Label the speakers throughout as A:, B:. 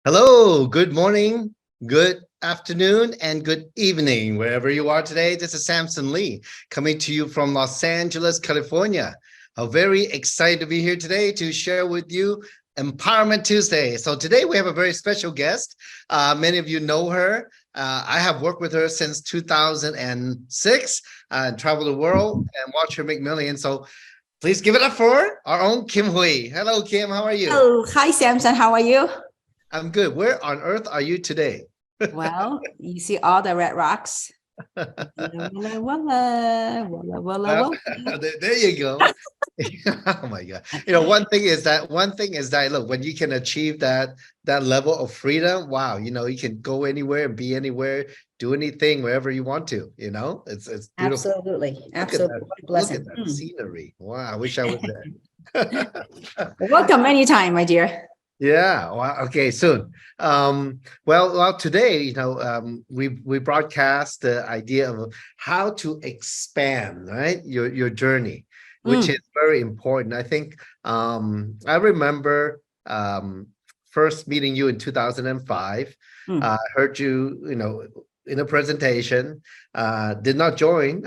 A: Hello, good morning, good afternoon, and good evening, wherever you are today. This is Samson Lee coming to you from Los Angeles, California. I'm very excited to be here today to share with you Empowerment Tuesday. So today we have a very special guest. Many of you know her. I have worked with her since 2006 and traveled the world and watched her make millions. So please give it up for our own Kim Hui. Hello, Kim. How are you?
B: Oh, hi, Samson. How are you?
A: I'm good. Where on earth are you today?
B: Well, you see all the red rocks. Walla, walla, walla, walla, walla.
A: There you go. Oh my God. One thing is that look, when you can achieve that level of freedom, wow, you can go anywhere and be anywhere, do anything wherever you want to, it's beautiful.
B: Absolutely.
A: Look at
B: Absolutely.
A: that.
B: What a
A: Look at
B: blessing.
A: that scenery. Wow, I wish I was there.
B: Welcome anytime, my dear.
A: Yeah. Well, okay. Soon. Well, today, we broadcast the idea of how to expand, right? Your journey, which is very important. I think I remember first meeting you in 2005. I heard you, in a presentation, did not join,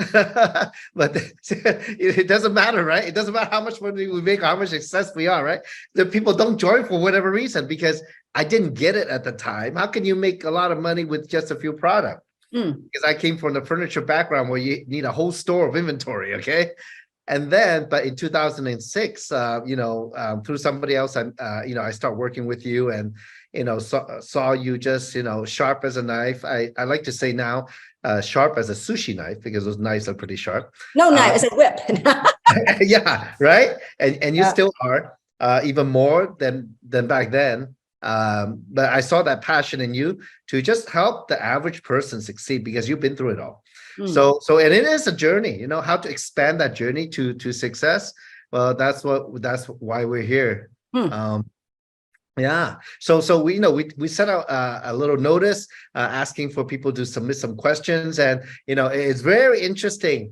A: but it doesn't matter, right? It doesn't matter how much money we make or how much success we are, right? The people don't join for whatever reason, because I didn't get it at the time. How can you make a lot of money with just a few products? Because I came from the furniture background where you need a whole store of inventory, okay? And then, but in 2006, through somebody else, I start working with you, and saw you just sharp as a knife. I like to say now, sharp as a sushi knife, because those knives are pretty sharp.
B: No knife, it's a whip.
A: Yeah, right. And you still are, even more than back then. But I saw that passion in you to just help the average person succeed, because you've been through it all. So and it is a journey, how to expand that journey to success. Well, that's why we're here. Yeah. So we sent out a little notice asking for people to submit some questions, and it's very interesting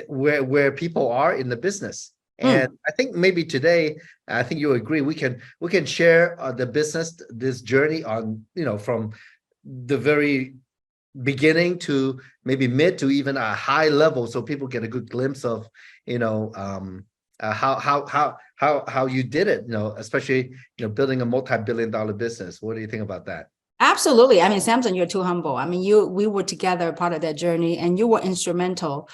A: where people are in the business. And I think maybe today, I think you agree, we can share the business, this journey on from the very beginning to maybe mid to even a high level, so people get a good glimpse of how you did it, especially building a multi-billion-dollar business. What do you think about that?
B: Absolutely. I mean, Samson, you're too humble. I mean, we were together part of that journey, and you were instrumental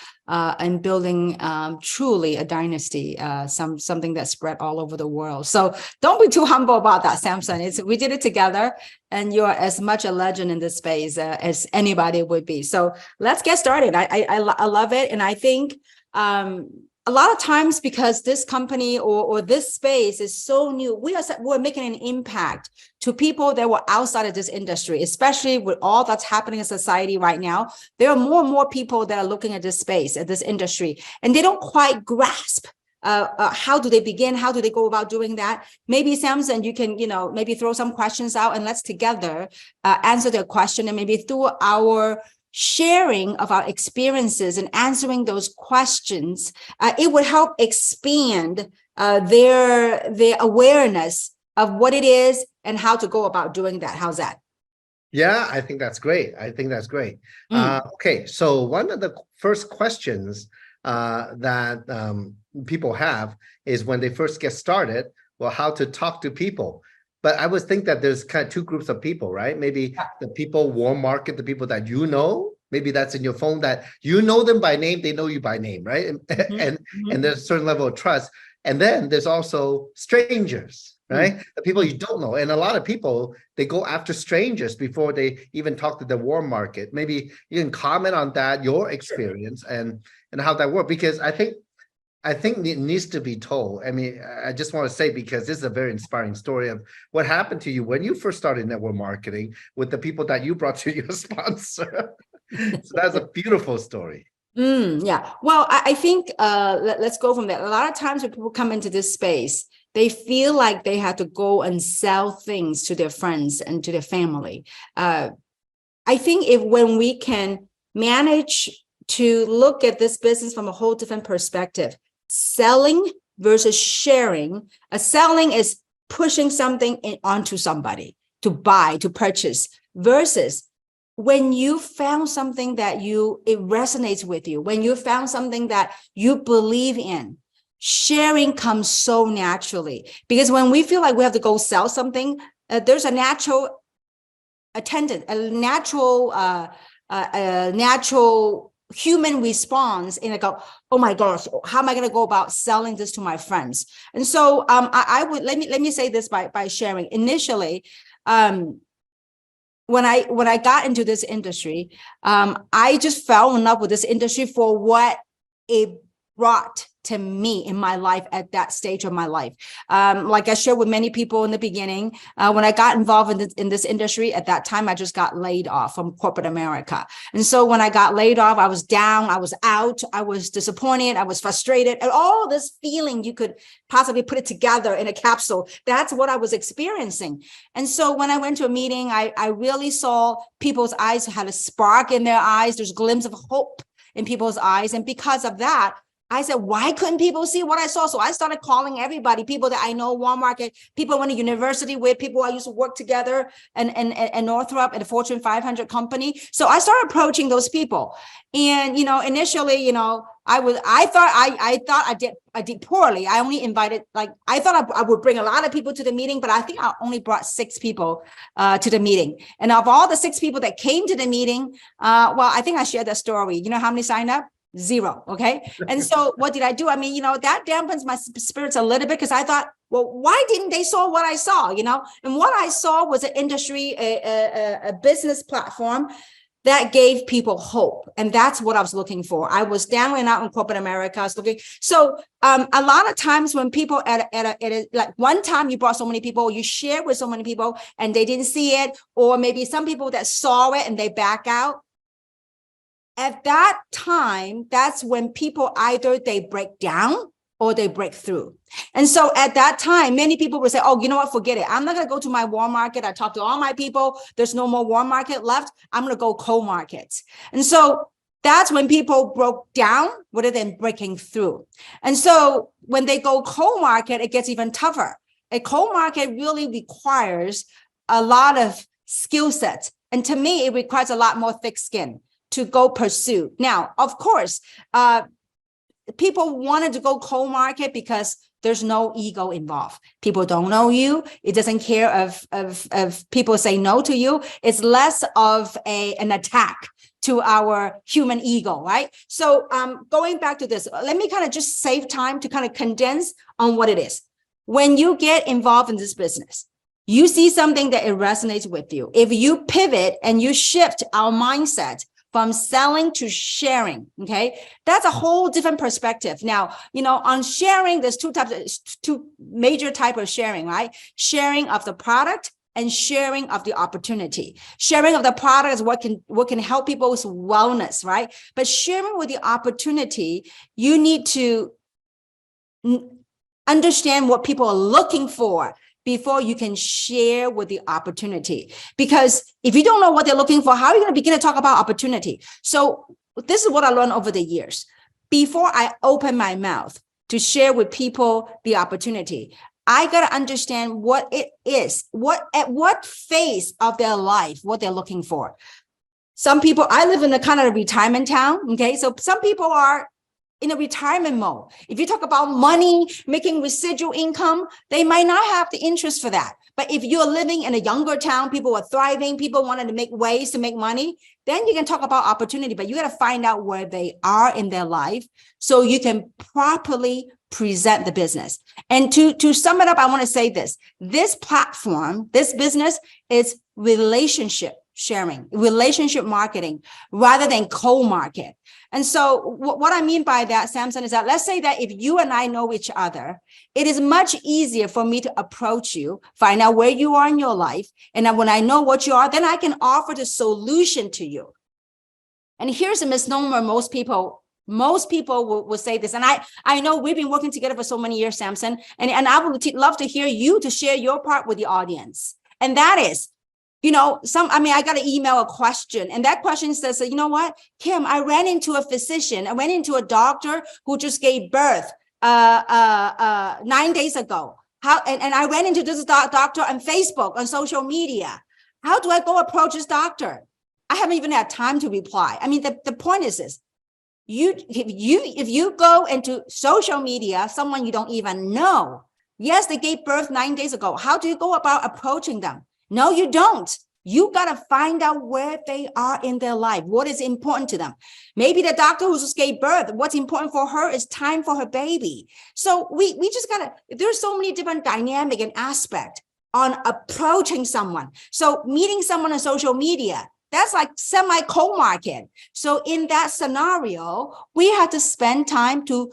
B: in building truly a dynasty, something that spread all over the world. So don't be too humble about that, Samson. We did it together, and you're as much a legend in this space as anybody would be. So let's get started. I love it, and I think a lot of times, because this company or this space is so new, we're making an impact to people that were outside of this industry, especially with all that's happening in society right now. There are more and more people that are looking at this space, at this industry, and they don't quite grasp how do they begin? How do they go about doing that? Maybe, Samson, you can, maybe throw some questions out, and let's together answer their question, and maybe through our sharing of our experiences and answering those questions, it would help expand their awareness of what it is and how to go about doing that. How's that?
A: Yeah, I think that's great. Okay, so one of the first questions that people have is when they first get started, well, how to talk to people. But I would think that there's kind of two groups of people, right? Maybe the people, warm market, the people that maybe that's in your phone, that them by name, they know you by name, right? And there's a certain level of trust. And then there's also strangers, right? The people you don't know. And a lot of people, they go after strangers before they even talk to the warm market. Maybe you can comment on that, your experience, and how that worked, because I think it needs to be told. I mean, I just want to say, because this is a very inspiring story of what happened to you when you first started network marketing with the people that you brought to your sponsor. So that's a beautiful story.
B: Yeah. Well, I think let's go from there. A lot of times when people come into this space, they feel like they have to go and sell things to their friends and to their family. I think when we can manage to look at this business from a whole different perspective, selling versus sharing. Selling is pushing something onto somebody. to buy, to purchase, versus when you found something that it resonates with you, when you found something that you believe in, sharing comes so naturally. Because when we feel like we have to go sell something, there's a natural attendant, a natural human response in go, oh my gosh, how am I going to go about selling this to my friends? And so I would let me say this by sharing. Initially, when I got into this industry, I just fell in love with this industry for what it brought to me in my life at that stage of my life. Like I shared with many people in the beginning, when I got involved in this industry, at that time, I just got laid off from corporate America. And so when I got laid off, I was down, I was out, I was disappointed, I was frustrated, and all this feeling you could possibly put it together in a capsule. That's what I was experiencing. And so when I went to a meeting, I really saw people's eyes had a spark in their eyes. There's a glimpse of hope in people's eyes. And because of that, I said, why couldn't people see what I saw? So I started calling everybody, people that I know, Walmart, people I went to university with, people I used to work together, and Northrop at a Fortune 500 company. So I started approaching those people. And, initially, I thought I did poorly. I only invited, I thought I would bring a lot of people to the meeting, but I think I only brought 6 people to the meeting. And of all the 6 people that came to the meeting, I think I shared that story. You know how many signed up? 0. Okay. And so what did I do? I mean, that dampens my spirits a little bit, because I thought, well, why didn't they saw what I saw, and what I saw was an industry, a business platform that gave people hope. And that's what I was looking for. I was down and out in corporate America. I was looking. So a lot of times when people like one time you brought so many people, you shared with so many people and they didn't see it, or maybe some people that saw it and they back out. At that time, that's when people either they break down or they break through. And so at that time, many people would say, oh, you know what, forget it. I'm not going to go to my Walmart. I talked to all my people. There's no more Walmart left. I'm going to go cold markets. And so that's when people broke down rather than breaking through. And so when they go cold market, it gets even tougher. A cold market really requires a lot of skill sets. And to me, it requires a lot more thick skin to go pursue. Now, of course, people wanted to go cold market because there's no ego involved. People don't know you. It doesn't care of people say no to you. It's less of an attack to our human ego, right? So going back to this, let me kind of just save time to kind of condense on what it is. When you get involved in this business, you see something that it resonates with you. If you pivot and you shift our mindset from selling to sharing, okay? That's a whole different perspective. Now, on sharing, there's two major types of sharing, right? Sharing of the product and sharing of the opportunity. Sharing of the product is what can help people's wellness, right? But sharing with the opportunity, you need to understand what people are looking for before you can share with the opportunity. Because if you don't know what they're looking for, how are you going to begin to talk about opportunity? So this is what I learned over the years. Before I open my mouth to share with people the opportunity, I got to understand what it is, at what phase of their life, what they're looking for. Some people, I live in a kind of retirement town, okay? So some people are in a retirement mode. If you talk about money, making residual income, they might not have the interest for that. But if you're living in a younger town, people are thriving, people wanted to make ways to make money, then you can talk about opportunity, but you got to find out where they are in their life so you can properly present the business. And to sum it up, I want to say this platform, this business is relationship sharing, relationship marketing, rather than cold market. And so what I mean by that, Samson, is that let's say that if you and I know each other, it is much easier for me to approach you, find out where you are in your life. And then when I know what you are, then I can offer the solution to you. And here's a misnomer most people will say this. And I know we've been working together for so many years, Samson, and I would love to hear you to share your part with the audience. And that is, I got to email a question, and that question says, you know what, Kim, I ran into a physician. I went into a doctor who just gave birth 9 days ago. And I ran into this doctor on Facebook, on social media. How do I go approach this doctor? I haven't even had time to reply. I mean, the point is this. If you go into social media, someone you don't even know, yes, they gave birth 9 days ago. How do you go about approaching them? No, you don't. You got to find out where they are in their life. What is important to them? Maybe the doctor who just gave birth, what's important for her is time for her baby. So we just got to, there's so many different dynamic and aspect on approaching someone. So meeting someone on social media, that's like semi-cold market. So in that scenario, we had to spend time to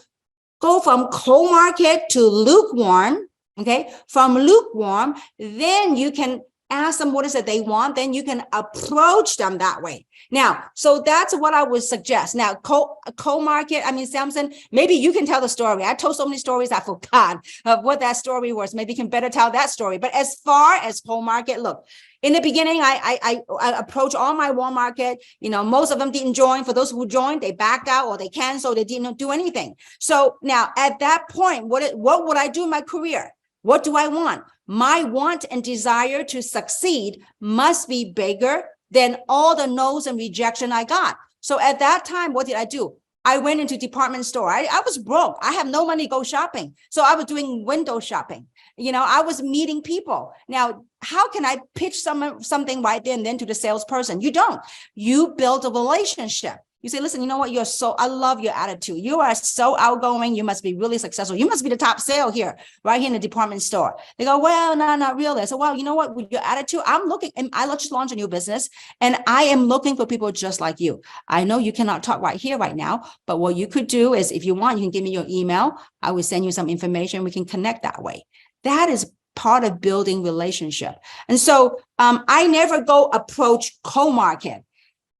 B: go from cold market to lukewarm, okay? From lukewarm, then you can ask them what is it they want, then you can approach them that way. Now, so that's what I would suggest. Now, cold market, I mean, Samson, maybe you can tell the story. I told so many stories, I forgot what that story was. Maybe you can better tell that story. But as far as cold market, look, in the beginning, I approached all my warm market. You know, most of them didn't join. For those who joined, they backed out or they canceled. They didn't do anything. So now at that point, what would I do in my career? What do I want? My want and desire to succeed must be bigger than all the no's and rejection I got. So at that time, what did I do? I went into department store. I was broke. I have no money to go shopping. So I was doing window shopping. You know, I was meeting people. Now, how can I pitch something right then to the salesperson? You don't. You build a relationship. You say, listen, you know what? I love your attitude. You are so outgoing. You must be really successful. You must be the top sale here, right here in the department store. They go, well, no, not really. I said, well, you know what? With your attitude, I'm looking, and I just launched a new business, and I am looking for people just like you. I know you cannot talk right here, right now, but what you could do is, if you want, you can give me your email. I will send you some information. We can connect that way. That is part of building relationship. And so I never go approach cold market.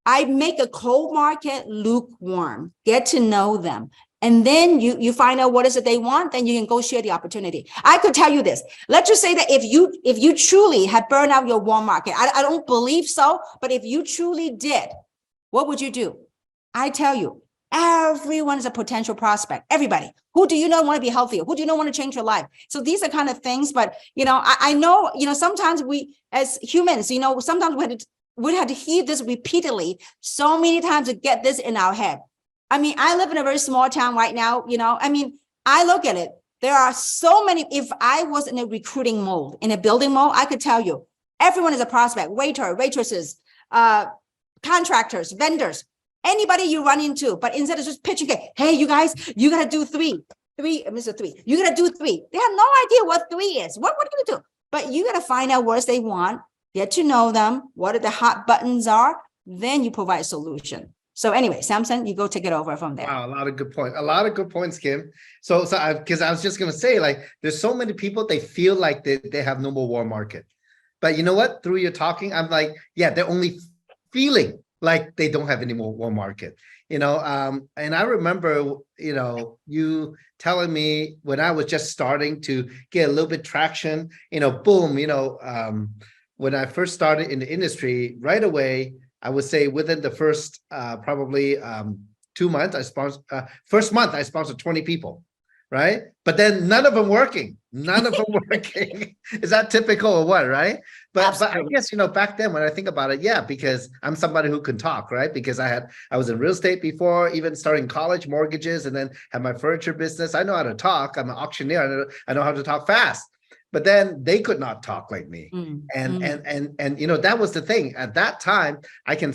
B: I make a cold market lukewarm, get to know them. And then you find out what is it they want, then you can go share the opportunity. I could tell you this. Let's just say that if you truly had burned out your warm market, I don't believe so, but if you truly did, what would you do? I tell you, everyone is a potential prospect. Everybody. Who do you know want to be healthier? Who do you know want to change your life? So these are kind of things, but I know, sometimes we as humans, sometimes we had to hear this repeatedly so many times to get this in our head. I mean, I live in a very small town right now, I look at it. There are so many, if I was in a recruiting mode, in a building mode, I could tell you, everyone is a prospect, waitresses, contractors, vendors, anybody you run into, but instead of just pitching, hey, you guys, you got to do three, Mr. Three, you got to do three. They have no idea what three is. What are you going to do? But you got to find out what they want, get to know them, what the hot buttons are, then you provide a solution. So anyway, Samson, you go take it over from there.
A: Wow, a lot of good points. A lot of good points, Kim. So because I was just going to say, like, there's so many people, they feel like they have no more warm market. But you know what? Through your talking, I'm like, yeah, they're only feeling like they don't have any more warm market. And I remember, you telling me when I was just starting to get a little bit traction, boom, when I first started in the industry, right away, I would say within the first probably 2 months, first month I sponsored 20 people, right? But then none of them working. Is that typical or what, right? But I guess, back then when I think about it, yeah, because I'm somebody who can talk, right? Because I was in real estate before, even starting college, mortgages, and then had my furniture business. I know how to talk. I'm an auctioneer. I know how to talk fast. But then they could not talk like me. And that was the thing. At that time, I can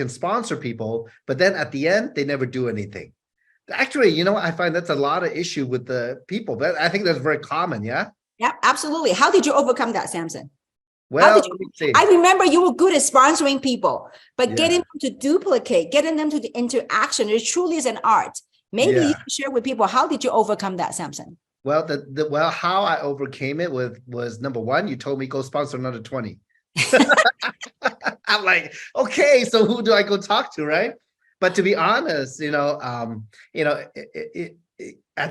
A: sponsor people, but then at the end, they never do anything. Actually, I find that's a lot of issue with the people, but I think that's very common, yeah?
B: Yeah, absolutely. How did you overcome that, Samson?
A: Well, let me see.
B: I remember you were good at sponsoring people, but getting them to duplicate, getting them into action, it truly is an art. Maybe you can share with people, how did you overcome that, Samson?
A: Well, how I overcame it was number one, you told me go sponsor another 20. I'm like, okay, so who do I go talk to, right? But to be honest, at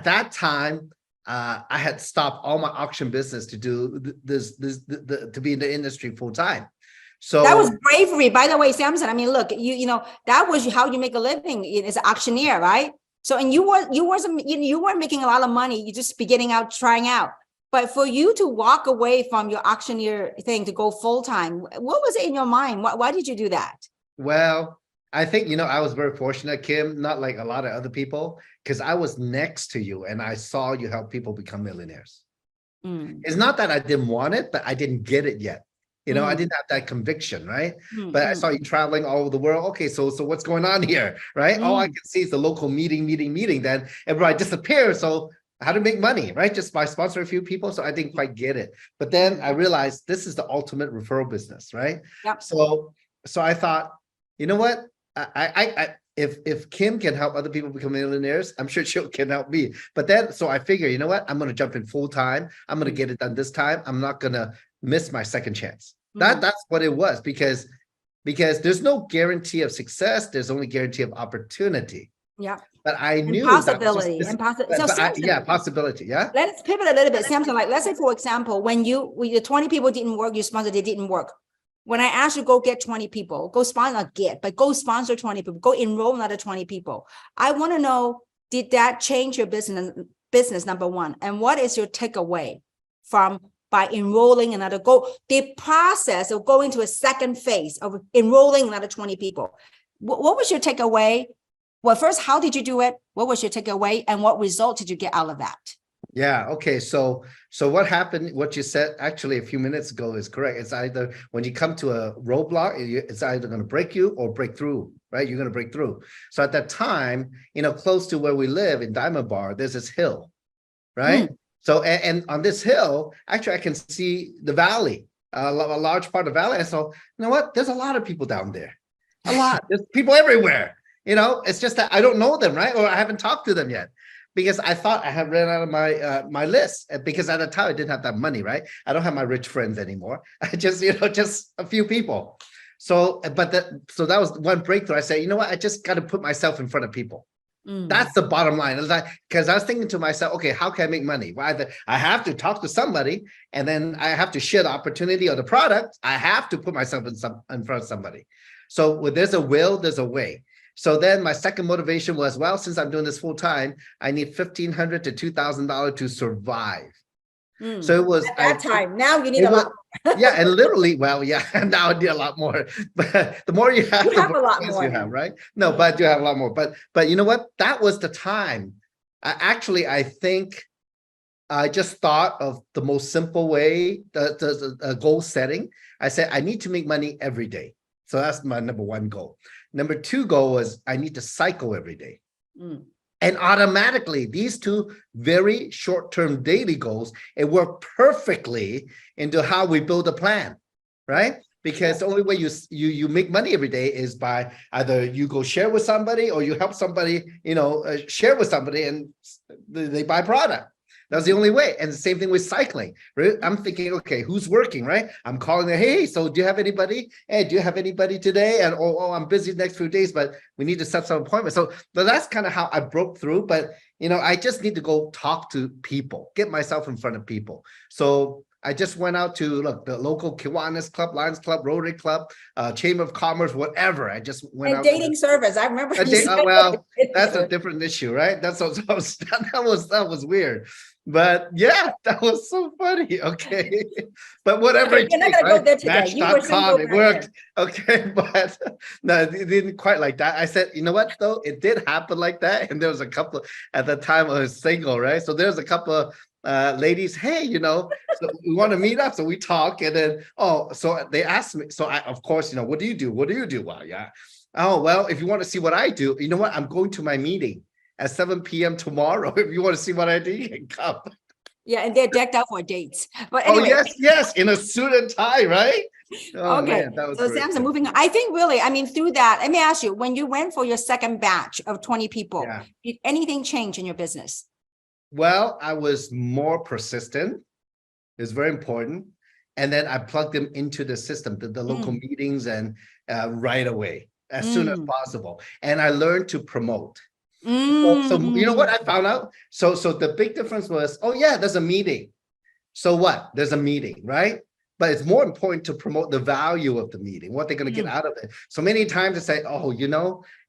A: that time, I had stopped all my auction business to do this to be in the industry full time. So
B: that was bravery, by the way, Samson. I mean, look, that was how you make a living as an auctioneer, right? So, and you weren't making a lot of money. You just beginning out, trying out. But for you to walk away from your auctioneer thing to go full time, what was it in your mind? Why did you do that?
A: Well, I think, I was very fortunate, Kim, not like a lot of other people, because I was next to you and I saw you help people become millionaires.
B: Mm,
A: It's not that I didn't want it, but I didn't get it yet. I
B: mm,
A: didn't have that conviction, right?
B: mm,
A: But I
B: mm,
A: saw you traveling all over the world. Okay, so what's going on here, right? All I
B: mm.
A: can see is the local meeting. Then everybody disappears. So how to make money, right? Just by sponsoring a few people. So I didn't quite get it. But then I realized this is the ultimate referral business, right?
B: Yep.
A: So I thought, you know what? If Kim can help other people become millionaires, I'm sure she can help me. But then, so I figure, you know what? I'm going to jump in full time. I'm going to get it done this time. I'm not going to miss my second chance. That's what it was, because there's no guarantee of success. There's only guarantee of opportunity.
B: Yeah.
A: But I
B: And
A: knew
B: possibility. So Samson,
A: possibility. Yeah.
B: let's pivot a little bit. Samson, like, let's say, for example, when the 20 people didn't work, you sponsored, they didn't work. When I asked you, go get 20 people, go sponsor, not get, but go sponsor 20 people, go enroll another 20 people. I want to know, did that change your business, number one? And what is your takeaway from by enrolling another, the process of going to a second phase of enrolling another 20 people? What was your takeaway? Well, first, how did you do it? What was your takeaway? And what result did you get out of that?
A: Yeah. Okay. So what happened, what you said actually a few minutes ago is correct. It's either when you come to a roadblock, it's either going to break you or break through, right? You're going to break through. So at that time, close to where we live in Diamond Bar, there's this hill, right? So, and on this hill, actually, I can see the valley, a large part of the valley. And so, you know what? There's a lot of people down there. A lot. There's people everywhere. It's just that I don't know them, right? Or I haven't talked to them yet. Because I thought I had ran out of my list, because at the time I didn't have that money, right? I don't have my rich friends anymore. I just, just a few people. So that was one breakthrough. I said, you know what? I just got to put myself in front of people. That's the bottom line. Because I was thinking to myself, okay, how can I make money? Well, either I have to talk to somebody, and then I have to share the opportunity or the product. I have to put myself in front of somebody. So when there's a will, there's a way. So then my second motivation was, well, since I'm doing this full time, I need $1,500 to $2,000 to survive. So it was
B: at that time. Now you need a lot.
A: Yeah, and literally, well, yeah, now I need a lot more. But the more you have, the more
B: a lot more
A: you have, right? No, but you have a lot more. But you know what? That was the time. I think I just thought of the most simple way, the goal setting. I said, I need to make money every day. So that's my number one goal. Number two goal was I need to cycle every day. And automatically, these two very short-term daily goals, it worked perfectly into how we build a plan, right? Because the only way you make money every day is by either you go share with somebody or you help somebody, share with somebody and they buy product. That's the only way. And the same thing with cycling, right? I'm thinking, okay, who's working, right? I'm calling them, hey, so do you have anybody? Hey, do you have anybody today? And I'm busy the next few days, but we need to set some appointments. So that's kind of how I broke through. But, I just need to go talk to people, get myself in front of people. So I just went out to the local Kiwanis Club, Lions Club, Rotary Club, Chamber of Commerce, whatever. I just went out.
B: Dating service. I remember.
A: Well, that's a different issue, right? That was weird. But yeah, that was so funny. Okay. But whatever.
B: You're not gonna go there today.
A: Match.com, it worked. Okay. But no, it didn't quite like that. I said, you know what though? It did happen like that. And there was a couple at the time I was single, right? So there's a couple of ladies, hey, so we want to meet up. So we talk, and then so they asked me. So I, of course, what do you do? What do you do? Well, yeah. Oh, well, if you want to see what I do, you know what? I'm going to my meeting at 7 p.m. tomorrow. If you want to see what I do, you can come.
B: Yeah, and they're decked out for dates. But anyway.
A: Yes, in a suit and tie, right? Oh,
B: okay,
A: man, that was
B: so
A: great.
B: Samson, moving on. I think really, through that, let me ask you, when you went for your second batch of 20 people, did anything change in your business?
A: Well, I was more persistent. It's very important. And then I plugged them into the system, the local meetings, and right away, as soon as possible. And I learned to promote. So you know what I found out? So the big difference was, there's a meeting. So what? There's a meeting, right? But it's more important to promote the value of the meeting, what they're going to get out of it. So many times I say,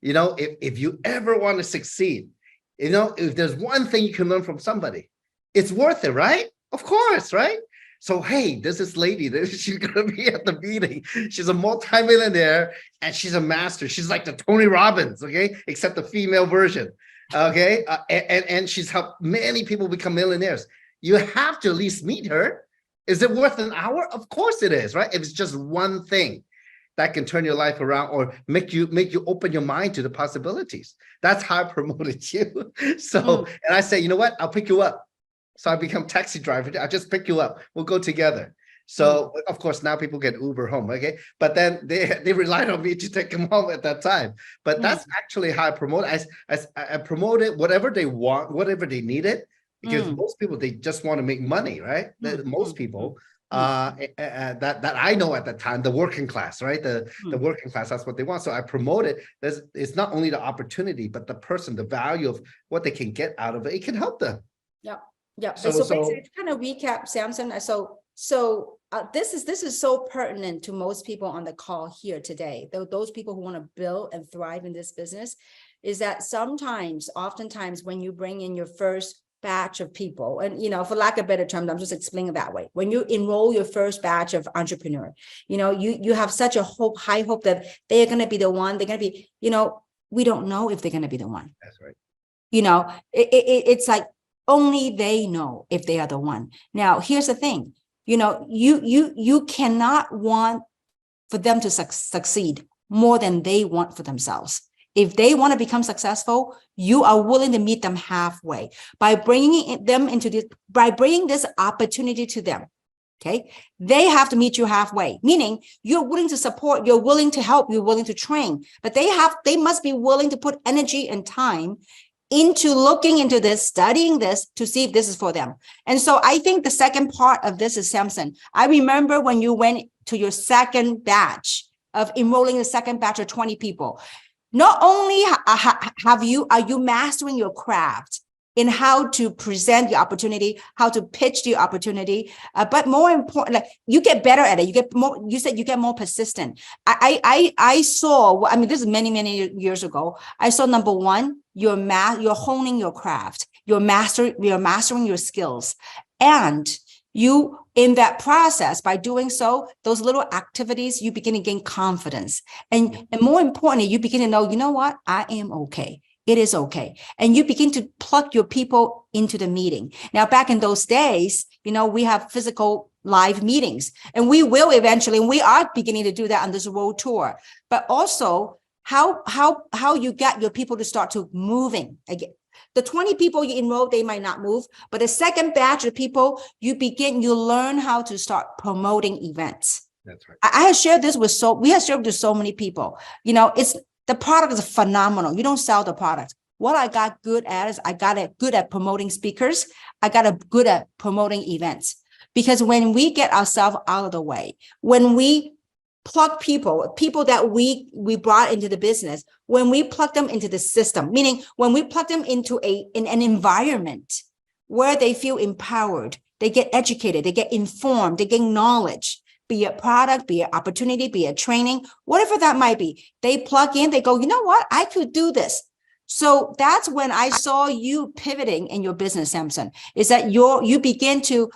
A: if you ever want to succeed, if there's one thing you can learn from somebody, it's worth it, right? Of course, right? So, hey, this is lady. She's gonna be at the meeting. She's a multimillionaire and she's a master. She's like the Tony Robbins, okay, except the female version, okay. And she's helped many people become millionaires. You have to at least meet her. Is it worth an hour? Of course it is, right? If it's just one thing that can turn your life around or make you open your mind to the possibilities. That's how I promoted you. So, and I say, you know what? I'll pick you up. So I become taxi driver. I just pick you up. We'll go together. So of course now people get Uber home, okay? But then they relied on me to take them home at that time. But that's actually how I promote. I promoted whatever they want, whatever they needed, because most people, they just want to make money, right? Most people that I know at that time, the working class, right? The working class, that's what they want. So I promote it. It's not only the opportunity, but the person, the value of what they can get out of it. It can help them.
B: Yeah. Yeah. So basically, to kind of recap, Samson. This is so pertinent to most people on the call here today. Those people who want to build and thrive in this business, is that oftentimes, when you bring in your first batch of people, and for lack of better terms, I'm just explaining it that way. When you enroll your first batch of entrepreneur, you have such a high hope that they're going to be the one. They're going to be, we don't know if they're going to be the one.
A: That's right.
B: It's like, only they know if they are the one. Now, here's the thing, you cannot want for them to succeed more than they want for themselves. If they want to become successful, you are willing to meet them halfway by bringing this opportunity to them. Okay. They have to meet you halfway, meaning you're willing to support, you're willing to help, you're willing to train, but they must be willing to put energy and time into looking into this, studying this to see if this is for them. And so I think the second part of this is, Samson, I remember when you went to your second batch of enrolling the second batch of 20 people, not only are you mastering your craft in how to present the opportunity, how to pitch the opportunity, but more important, like, you get better at it. You said you get more persistent. I saw, this is many years ago. I saw, number one, you're honing your craft, you're mastering your skills. And you, in that process, by doing so, those little activities, you begin to gain confidence. And more importantly, you begin to know, you know what? I am okay. It is okay. And you begin to plug your people into the meeting. Now, back in those days, we have physical live meetings, and we will eventually, and we are beginning to do that on this world tour, but also how you get your people to start to moving again. The 20 people you enroll, they might not move, but the second batch of people, you learn how to start promoting events.
A: That's right.
B: I have shared this with so many people. The product is phenomenal. You don't sell the product. What I got good at is I got it good at promoting speakers. I got it good at promoting events. Because when we get ourselves out of the way, when we plug people that we brought into the business, when we plug them into the system, meaning when we plug them into an environment where they feel empowered, they get educated, they get informed, they gain knowledge, be it product, be it opportunity, be it training, whatever that might be. They plug in, they go, you know what? I could do this. So that's when I saw you pivoting in your business, Samson, is that you begin to,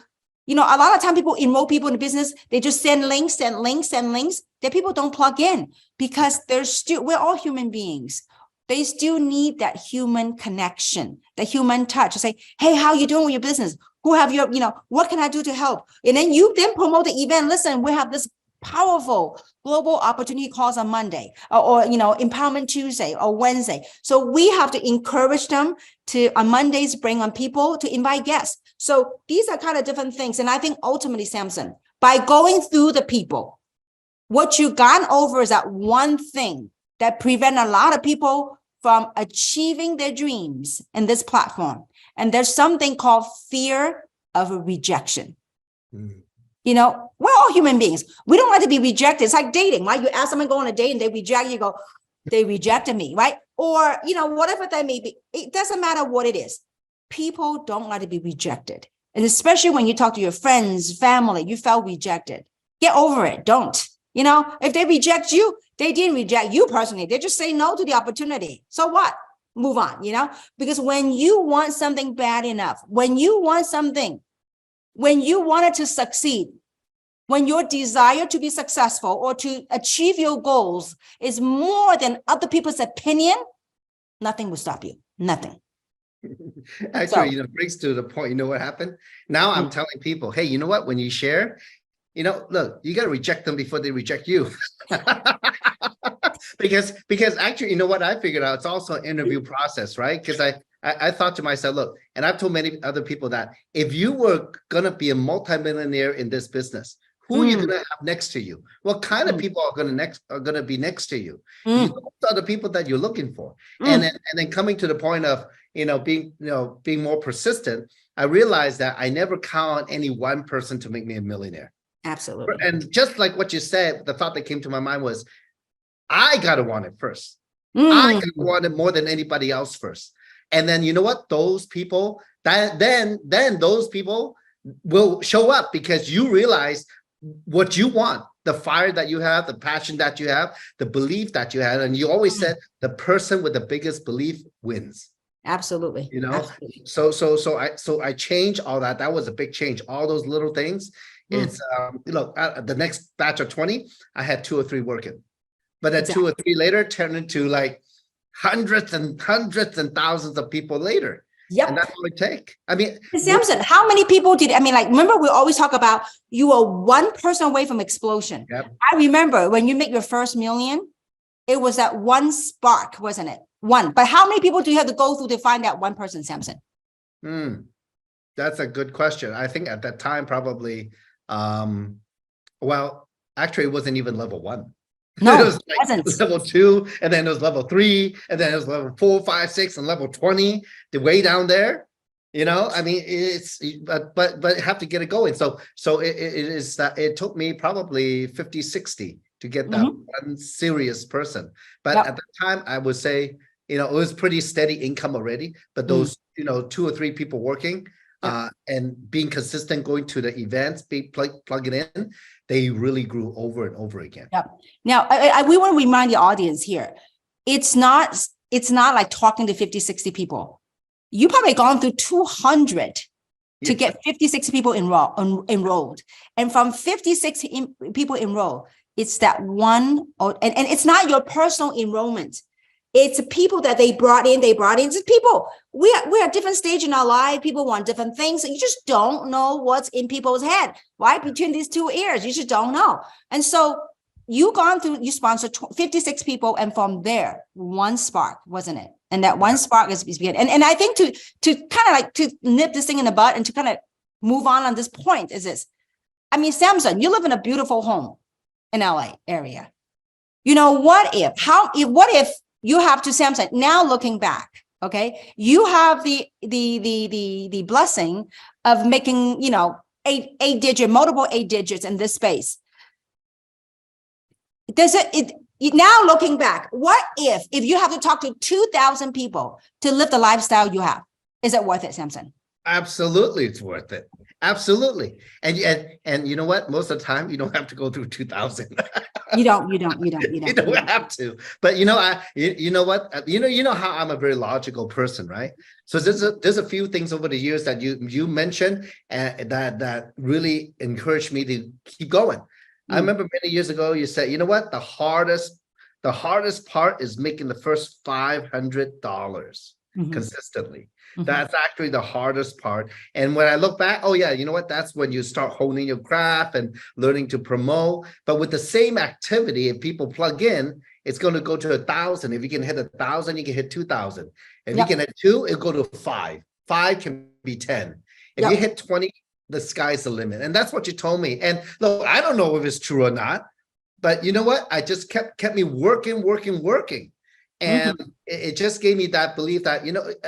B: a lot of time people enroll people in the business, they just send links that people don't plug in, because we're all human beings. They still need that human connection, the human touch to say, hey, how you doing with your business? Who have your, what can I do to help? And then you promote the event. Listen, we have this powerful global opportunity calls on Monday or Empowerment Tuesday or Wednesday. So we have to encourage them to, on Mondays, bring on people, to invite guests. So these are kind of different things. And I think ultimately, Samson, by going through the people, what you've gone over is that one thing that prevent a lot of people from achieving their dreams in this platform. And there's something called fear of rejection. We're all human beings. We don't like to be rejected. It's like dating, right? You ask someone to go on a date and they reject you, go, they rejected me, right? Or, whatever that may be. It doesn't matter what it is. People don't like to be rejected. And especially when you talk to your friends, family, you felt rejected. Get over it. Don't. If they reject you, they didn't reject you personally. They just say no to the opportunity. So what? Move on, because when you want something bad enough, when you want something, when you wanted to succeed, when your desire to be successful or to achieve your goals is more than other people's opinion, nothing will stop you. Nothing.
A: Actually, brings to the point, you know what happened? Now I'm telling people, hey, you know what? When you share, look, you got to reject them before they reject you. because actually, you know what I figured out? It's also an interview process, right? Because I thought to myself, look, and I've told many other people that if you were going to be a multimillionaire in this business, who are you going to have next to you? What kind of people are going to be next to you? Those are the people that you're looking for. And then coming to the point of, being more persistent, I realized that I never count on any one person to make me a millionaire.
B: Absolutely.
A: And just like what you said, the thought that came to my mind was, I got to want it first. I got to want it more than anybody else first. And then, you know what? Those people, then those people will show up because you realize what you want, the fire that you have, the passion that you have, the belief that you have. And you always said the person with the biggest belief wins.
B: Absolutely. Absolutely.
A: So I changed all that. That was a big change. All those little things. It's the next batch of 20, I had 2 or 3 working, but at 2 or 3 later turned into like hundreds and thousands of people later.
B: Yep.
A: And that's what it takes. I mean,
B: Samson, how many people remember we always talk about you are one person away from explosion.
A: Yep.
B: I remember when you make your first million, it was that one spark, wasn't it? One. But how many people do you have to go through to find that one person, Samson?
A: That's a good question. I think at that time, probably, well, actually, it wasn't even level 1.
B: No,
A: it was like level 2, and then it was level 3, and then it was level 4, 5, 6, and level 20. The way down there, I mean, it's but have to get it going. So it is that it took me probably 50, 60 to get that one serious person. But at the time, I would say, it was pretty steady income already. But those, 2 or 3 people working. And being consistent, going to the events, plugging in, they really grew over and over again.
B: Yep. Now, we want to remind the audience here, it's not like talking to 50, 60 people. You probably gone through 200 to get 50, 60 people enrolled. And from 56 people enrolled, it's that one, and it's not your personal enrollment. It's people that they brought in. It's people. We're at different stage in our life. People want different things. You just don't know what's in people's head, right? Between these 2 ears, you just don't know. And so you sponsored 56 people. And from there, one spark, wasn't it? And that one spark is beginning. And I think to kind of like to nip this thing in the bud and to kind of move on this point is this. I mean, Samson, you live in a beautiful home in LA area. What if you have to, Samson, now looking back, okay, you have the blessing of making, multiple 8 digits in this space. Now looking back, what if you have to talk to 2,000 people to live the lifestyle you have? Is it worth it, Samson?
A: Absolutely, it's worth it. Absolutely. And you know what? Most of the time, you don't have to go through 2,000. You don't have to. But you know what? You know how I'm a very logical person, right? So there's a few things over the years that you mentioned that really encouraged me to keep going. I remember many years ago, you said, you know what? The hardest part is making the first $500 consistently. That's actually the hardest part. And when I look back, oh yeah, you know what? That's when you start honing your craft and learning to promote. But with the same activity, if people plug in, it's going to go to 1,000. If you can hit 1,000, you can hit 2,000. If you can hit 2, it'll go to 5. 5 can be 10. If you hit 20, the sky's the limit. And that's what you told me. And look, I don't know if it's true or not, but you know what? I just kept me working. And it just gave me that belief that,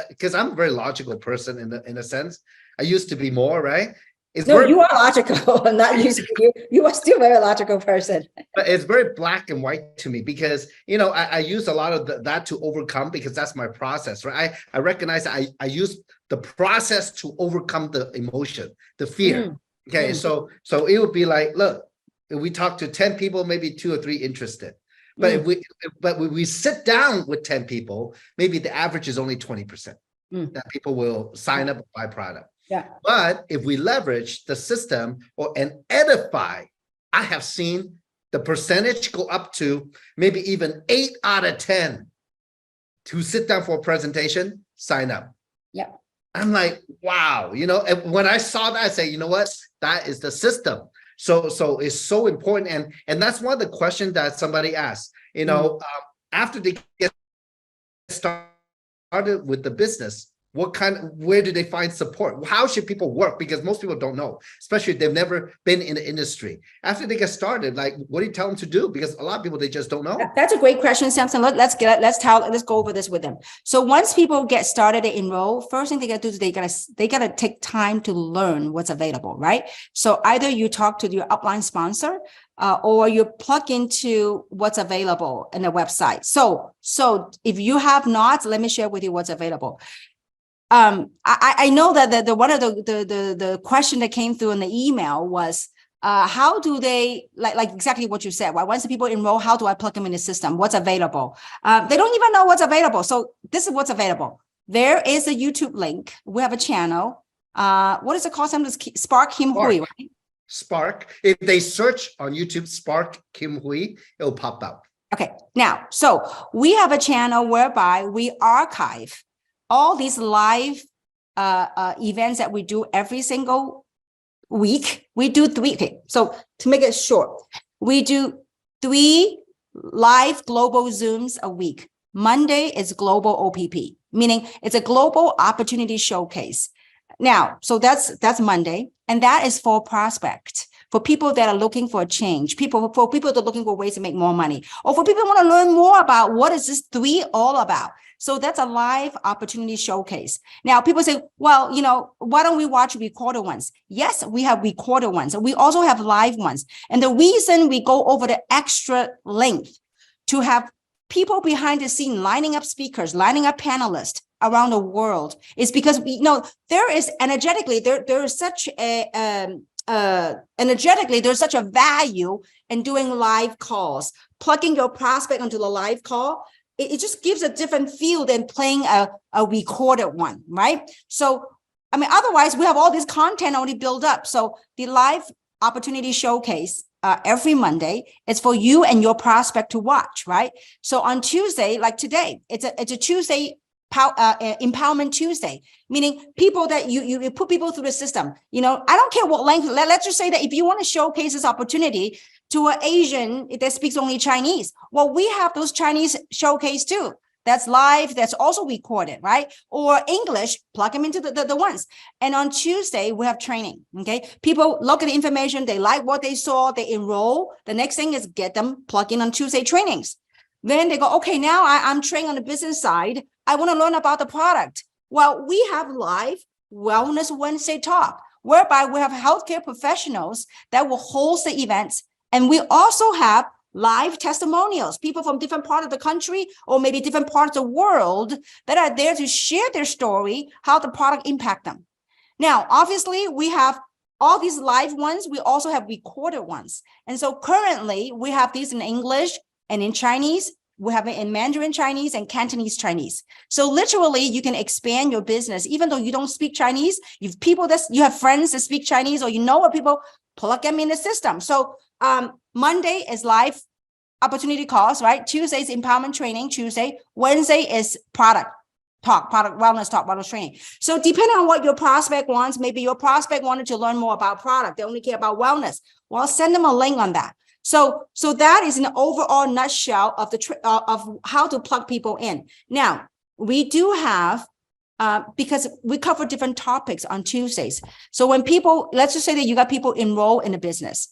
A: because I'm a very logical person in a sense. I used to be more, right?
B: You are logical. I'm not using you. You are still a very logical person.
A: But it's very black and white to me because, I use a lot of that to overcome because that's my process, right? I recognize I use the process to overcome the emotion, the fear. Okay, so it would be like, look, if we talk to 10 people, maybe 2 or 3 interested. But if we sit down with 10 people, maybe the average is only 20% that people will sign up and buy product.
B: Yeah.
A: But if we leverage the system and edify, I have seen the percentage go up to maybe even 8 out of 10 to sit down for a presentation, sign up.
B: Yeah.
A: I'm like, wow, and when I saw that, I say, you know what, that is the system. So it's so important. And that's one of the questions that somebody asked, after they get started with the business, where do they find support? How should people work? Because most people don't know, especially if they've never been in the industry. After they get started, like, what do you tell them to do? Because a lot of people, they just don't know.
B: That's a great question, Samson. Let's go over this with them. So once people get started, they enroll. First thing they gotta do is they gotta take time to learn what's available, right? So either you talk to your upline sponsor, or you plug into what's available in the website. So if you have not, let me share with you what's available. I know that the one of the question that came through in the email was, how do they, like exactly what you said, right? Once the people enroll, how do I plug them in the system? What's available? They don't even know what's available. So this is what's available. There is a YouTube link. We have a channel. What is it called? Spark Kim Hui, right?
A: Spark. If they search on YouTube, Spark Kim Hui, it'll pop up.
B: Okay. Now, so we have a channel whereby we archive all these live events that we do every single week. We do 3. Okay, so to make it short, we do 3 live global Zooms a week. Monday is global OPP, meaning it's a global opportunity showcase. Now, so that's Monday, and that is for prospect, for people that are looking for a change, for people that are looking for ways to make more money, or for people who want to learn more about what is this 3 all about. So that's a live opportunity showcase. Now, people say, well, why don't we watch recorded ones? Yes, we have recorded ones. We also have live ones. And the reason we go over the extra length to have people behind the scene lining up speakers, lining up panelists around the world is because we know there is energetically, there is such a there's such a value in doing live calls, plugging your prospect onto the live call. It just gives a different feel than playing a recorded one, right? So, I mean, otherwise we have all this content already built up. So the live opportunity showcase every Monday is for you and your prospect to watch, right? So on Tuesday, like today, it's a Tuesday Empowerment Tuesday, meaning people that you put people through the system. I don't care what language. Let's just say that if you want to showcase this opportunity to an Asian that speaks only Chinese, well, we have those Chinese showcase too. That's live. That's also recorded, right? Or English, plug them into the ones. And on Tuesday, we have training, okay? People look at the information. They like what they saw. They enroll. The next thing is get them plugged in on Tuesday trainings. Then they go, okay, now I'm trained on the business side. I want to learn about the product. Well, we have live Wellness Wednesday talk, whereby we have healthcare professionals that will host the events. And we also have live testimonials, people from different parts of the country or maybe different parts of the world that are there to share their story, how the product impact them. Now, obviously, we have all these live ones. We also have recorded ones. And so currently, we have these in English and in Chinese. We have it in Mandarin Chinese and Cantonese Chinese. So literally, you can expand your business, even though you don't speak Chinese. You have friends that speak Chinese, or what people, plug them in the system. So Monday is live opportunity calls, right? Tuesday is empowerment training. Wednesday is product wellness talk, wellness training. So depending on what your prospect wants, maybe your prospect wanted to learn more about product. They only care about wellness. Well, send them a link on that. So that is an overall nutshell of of how to plug people in. Now, we do have, because we cover different topics on Tuesdays. So when people, let's just say that you got people enroll in a business.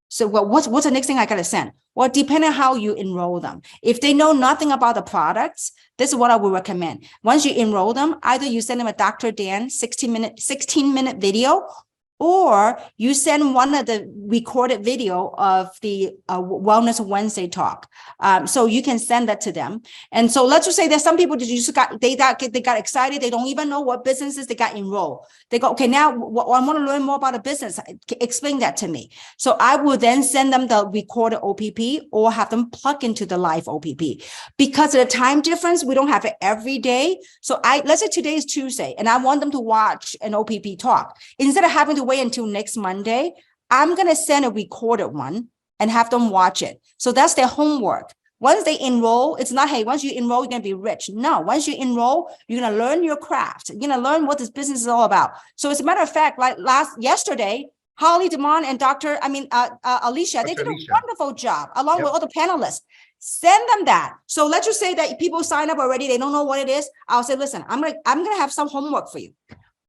B: So what's the next thing I got to send? Well, depending on how you enroll them. If they know nothing about the products, this is what I would recommend. Once you enroll them, either you send them a Dr. Dan 16-minute video, or you send one of the recorded video of the Wellness Wednesday talk. So you can send that to them. And so let's just say there's some people that just got excited. They don't even know what businesses they got enrolled. They go, okay, now I want to learn more about a business. Explain that to me. So I will then send them the recorded OPP or have them plug into the live OPP. Because of the time difference, we don't have it every day. So let's say today is Tuesday and I want them to watch an OPP talk. Instead of having to wait until next Monday, I'm going to send a recorded one and have them watch it. So that's their homework. Once they enroll, it's not, hey, once you enroll, you're going to be rich. No, once you enroll, you're going to learn your craft. You're going to learn what this business is all about. So as a matter of fact, like yesterday, Holly, Damon, and Alicia, they did a wonderful job along with all the panelists. Send them that. So let's just say that people sign up already. They don't know what it is. I'll say, listen, I'm gonna have some homework for you.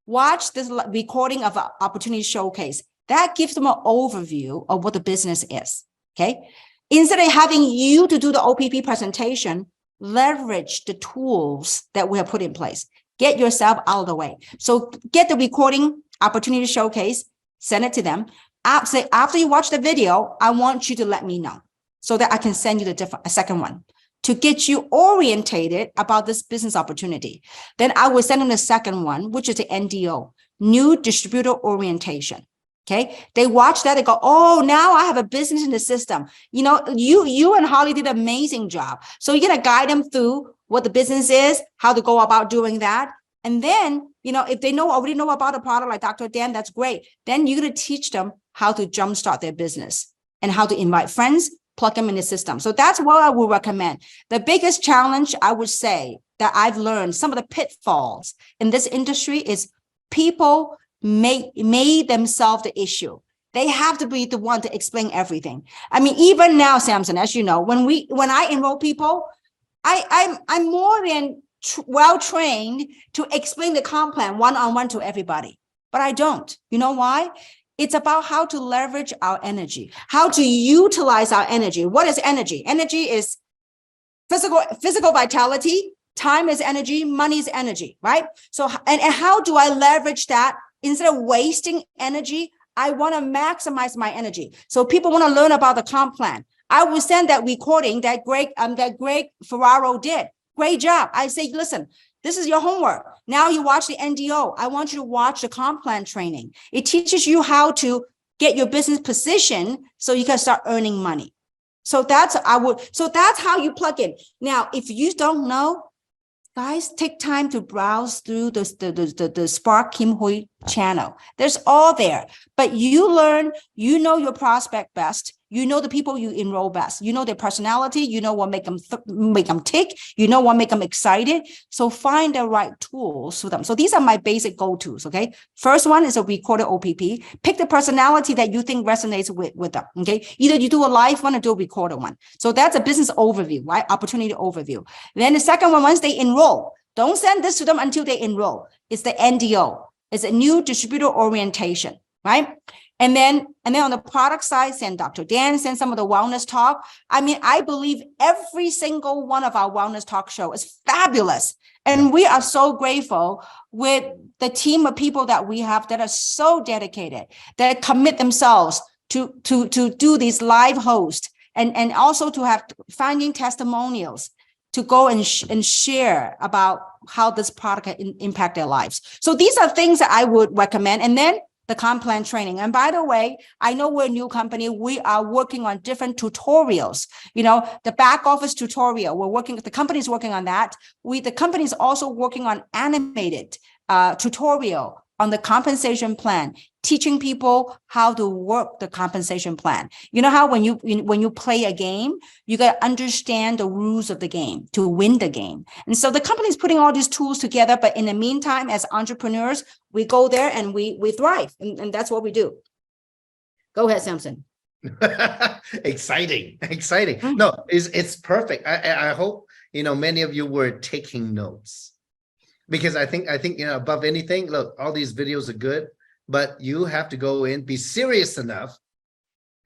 B: Watch this recording of an opportunity showcase. That gives them an overview of what the business is, okay? Instead of having you to do the OPP presentation, leverage the tools that we have put in place. Get yourself out of the way. So get the recording opportunity showcase, send it to them. Say, after you watch the video, I want you to let me know so that I can send you a second one to get you orientated about this business opportunity. Then I will send them the second one, which is the NDO, New Distributor Orientation. Okay, they watch that, they go, oh, now I have a business in the system. You know, you and Holly did an amazing job. So you're gonna guide them through what the business is, how to go about doing that. And then, you know, if they already know about a product like Dr. Dan, that's great. Then you're gonna teach them how to jumpstart their business and how to invite friends, plug them in the system. So that's what I would recommend. The biggest challenge I would say that I've learned, some of the pitfalls in this industry is people made themselves the issue. They have to be the one to explain everything. I mean, even now, Samson, as you know, when I enroll people, I'm more than well trained to explain the comp plan one-on-one to everybody, but I don't. You know why? It's about how to leverage our energy, how to utilize our energy. What is energy? Energy is physical vitality. Time is energy. Money is energy, right? So, and how do I leverage that? Instead of wasting energy, I want to maximize my energy. So people want to learn about the comp plan. I will send that recording that Greg Ferraro did. Great job. I say, listen, this is your homework. Now you watch the NDO. I want you to watch the comp plan training. It teaches you how to get your business positioned so you can start earning money. So that's how you plug in. Now, if you don't know, guys, take time to browse through the Spark Kim Hui channel. There's all there, but you learn, you know your prospect best. You know the people you enroll best. You know their personality. You know what make them tick. You know what make them excited. So find the right tools for them. So these are my basic go-tos, okay? First one is a recorded OPP. Pick the personality that you think resonates with them, okay? Either you do a live one or do a recorded one. So that's a business overview, right? Opportunity overview. Then the second one, once they enroll, don't send this to them until they enroll. It's the NDO. It's a new distributor orientation, right? And then on the product side, send Dr. Dan, send some of the wellness talk. I mean, I believe every single one of our wellness talk show is fabulous. And we are so grateful with the team of people that we have that are so dedicated, that commit themselves to do these live hosts and also to have finding testimonials to go and share about how this product can impact their lives. So these are things that I would recommend. And then the comp plan training. And by the way, I know we're a new company. We are working on different tutorials. You know, the back office tutorial, the company is working on that. The company is also working on animated tutorial on the compensation plan, teaching people how to work the compensation plan. You know how when you play a game, you got to understand the rules of the game to win the game. And so the company is putting all these tools together, but in the meantime, as entrepreneurs, we go there and we thrive, and that's what we do. Go ahead, Samson.
A: Exciting. No, it's perfect. I hope, you know, many of you were taking notes. Because I think, you know, above anything, look, all these videos are good, but you have to go in, be serious enough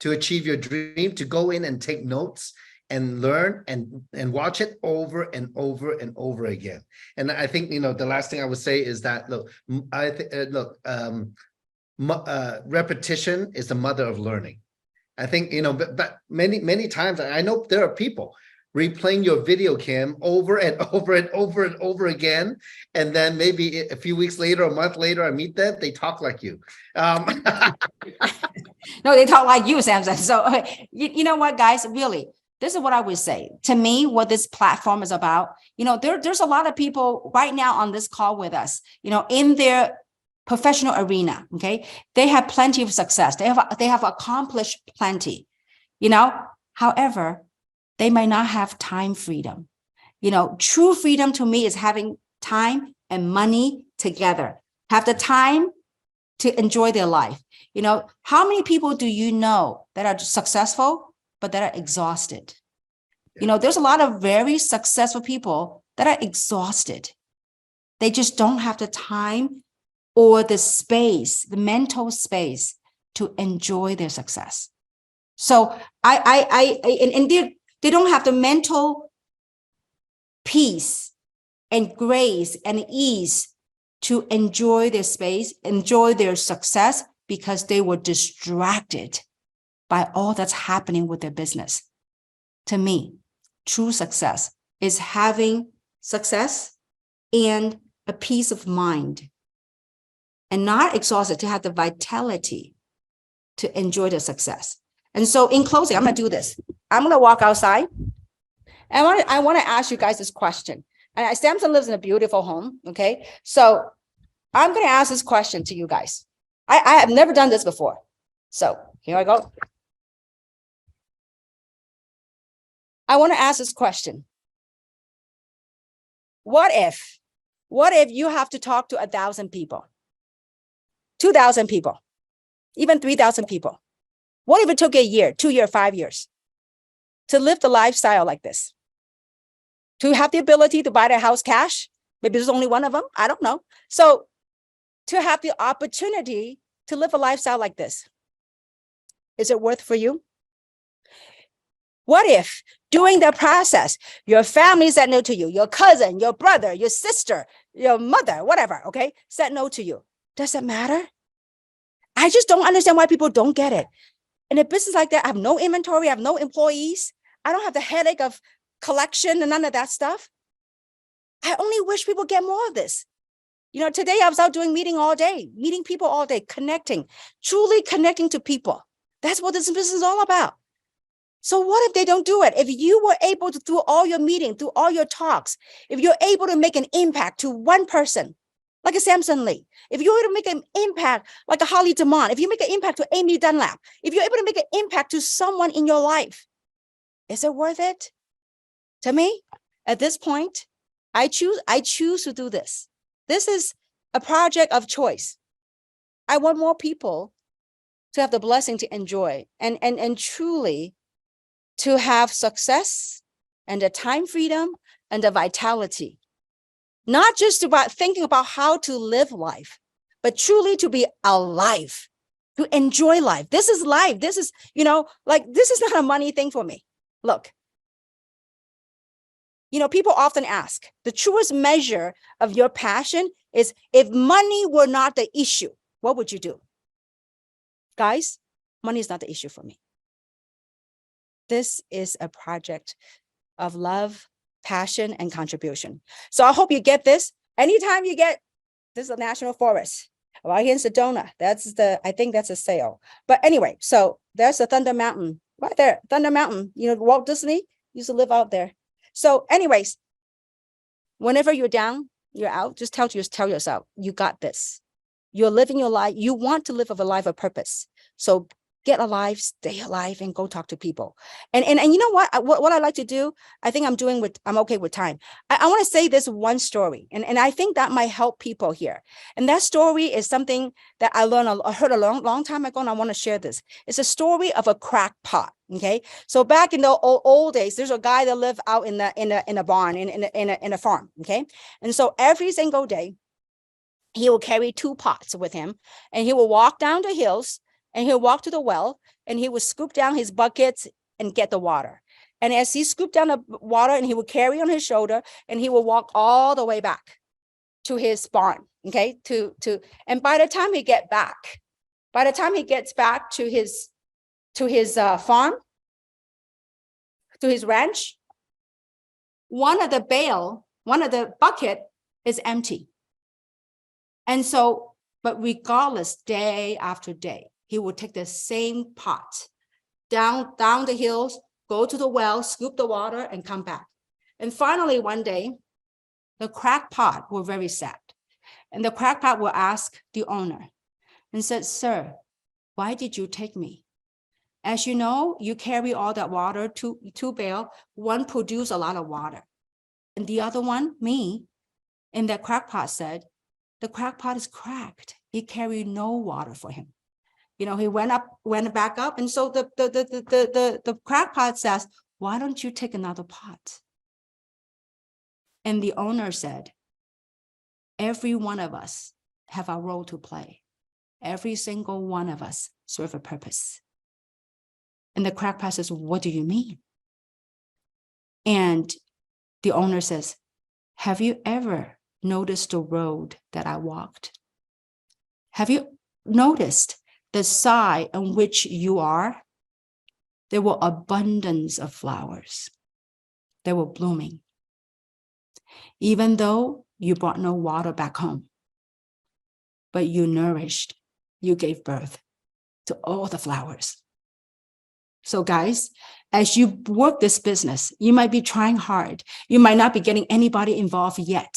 A: to achieve your dream, to go in and take notes and learn and watch it over and over and over again. And I think, you know, the last thing I would say is that, look, repetition is the mother of learning. I think, but many times I know there are people replaying your video cam over and over and over and over again. And then maybe a few weeks later, a month later, I meet them, they talk like you.
B: No, they talk like you, Samson. So you know what, guys, really, this is what I would say. To me, what this platform is about, there's a lot of people right now on this call with us, in their professional arena. Okay. They have plenty of success. They have accomplished plenty, however, they might not have time freedom. True freedom to me is having time and money together, have the time to enjoy their life. How many people do you know that are successful, but that are exhausted? There's a lot of very successful people that are exhausted. They just don't have the time or the space, the mental space to enjoy their success. So and they don't have the mental peace and grace and ease to enjoy their space, enjoy their success, because they were distracted by all that's happening with their business. To me, true success is having success and a peace of mind, and not exhausted, to have the vitality to enjoy the success. And so in closing, I'm going to do this. I'm going to walk outside. And I want to ask you guys this question. And Samson lives in a beautiful home. Okay. So I'm going to ask this question to you guys. I have never done this before. So here I go. I want to ask this question. What if you have to talk to 1,000 people, 2,000 people, even 3,000 people? What if it took a year, 2 years, 5 years to live the lifestyle like this? To have the ability to buy the house cash? Maybe there's only one of them. I don't know. So to have the opportunity to live a lifestyle like this, is it worth for you? What if during the process, your family said no to you, your cousin, your brother, your sister, your mother, whatever, okay, said no to you? Does it matter? I just don't understand why people don't get it. In a business like that, I have no inventory, I have no employees. I don't have the headache of collection and none of that stuff. I only wish people get more of this. Today I was out doing meeting all day, meeting people all day, connecting, truly connecting to people. That's what this business is all about. So what if they don't do it? If you were able to do all your meeting, do all your talks, if you're able to make an impact to one person, like a Samson Lee, if you're able to make an impact like a Holly DeMond, if you make an impact to Amy Dunlap, if you're able to make an impact to someone in your life, is it worth it? To me, at this point, I choose to do this. This is a project of choice. I want more people to have the blessing to enjoy and truly to have success and the time freedom and the vitality. Not just about thinking about how to live life, but truly to be alive, to enjoy life. This is life. This is, this is not a money thing for me. Look, people often ask, the truest measure of your passion is, if money were not the issue, what would you do? Guys, money is not the issue for me. This is a project of love, passion, and contribution. So I hope you get this. Anytime you get, this is a national forest. Right here in Sedona, I think that's a sale. But anyway, so there's the Thunder Mountain right there. Thunder Mountain, Walt Disney used to live out there. So anyways, whenever you're down, you're out, just tell yourself, you got this. You're living your life. You want to live a life of purpose. So get alive, stay alive, and go talk to people. And you know what I like to do, I think I'm okay with time. I want to say this one story, and I think that might help people here. And that story is something that I heard a long time ago, and I want to share this. It's a story of a crackpot. Okay, so back in the old days, there's a guy that lived out in a barn, in a farm. Okay, and so every single day, he will carry 2 pots with him, and he will walk down the hills, and he'll walk to the well, and he will scoop down his buckets and get the water. And as he scooped down the water, and he will carry on his shoulder, and he will walk all the way back to his barn. Okay, and by the time he get back, By the time he gets back to his farm, to his ranch, one of the bucket is empty. And so, but regardless, day after day, he would take the same pot down the hills, go to the well, scoop the water, and come back. And finally, one day, the crackpot were very sad. And the crackpot will ask the owner and said, "Sir, why did you take me? As you know, you carry all that water, two bale, one produce a lot of water. And the other one, me." And that crackpot said, "The crackpot is cracked. It carried no water for him." He went back up. And so the crackpot says, "Why don't you take another pot?" And the owner said, "Every one of us have our role to play. Every single one of us serve a purpose." And the crackpot says, "What do you mean?" And the owner says, "Have you ever noticed the road that I walked? Have you noticed the side on which you are? There were abundance of flowers. They were blooming. Even though you brought no water back home, but you nourished, you gave birth to all the flowers." So guys, as you work this business, you might be trying hard. You might not be getting anybody involved yet.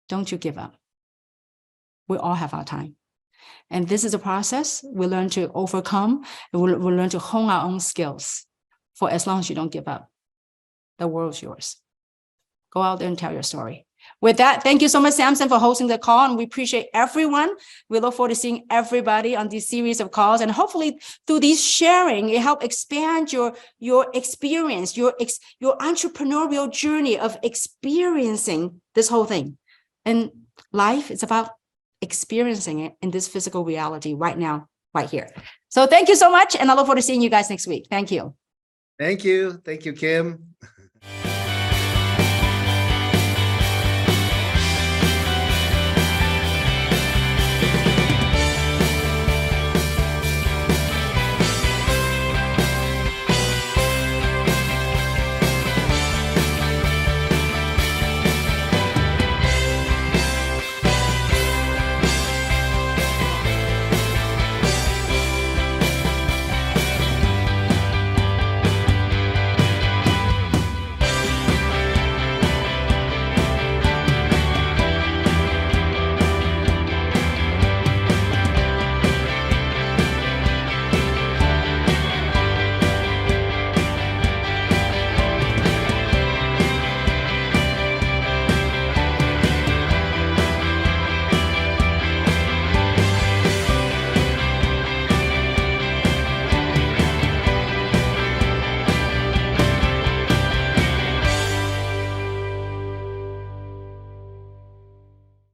B: Don't you give up. We all have our time. And this is a process. We learn to overcome, and we'll learn to hone our own skills. For as long as you don't give up, the world's yours. Go out there and tell your story. With that, thank you so much, Samson, for hosting the call, and we appreciate everyone. We look forward to seeing everybody on this series of calls, and hopefully through these sharing, it help expand your experience, your entrepreneurial journey of experiencing this whole thing. And life is about experiencing it in this physical reality right now, right here. So thank you so much, and I look forward to seeing you guys next week. Thank you.
A: Thank you. Thank you, Kim.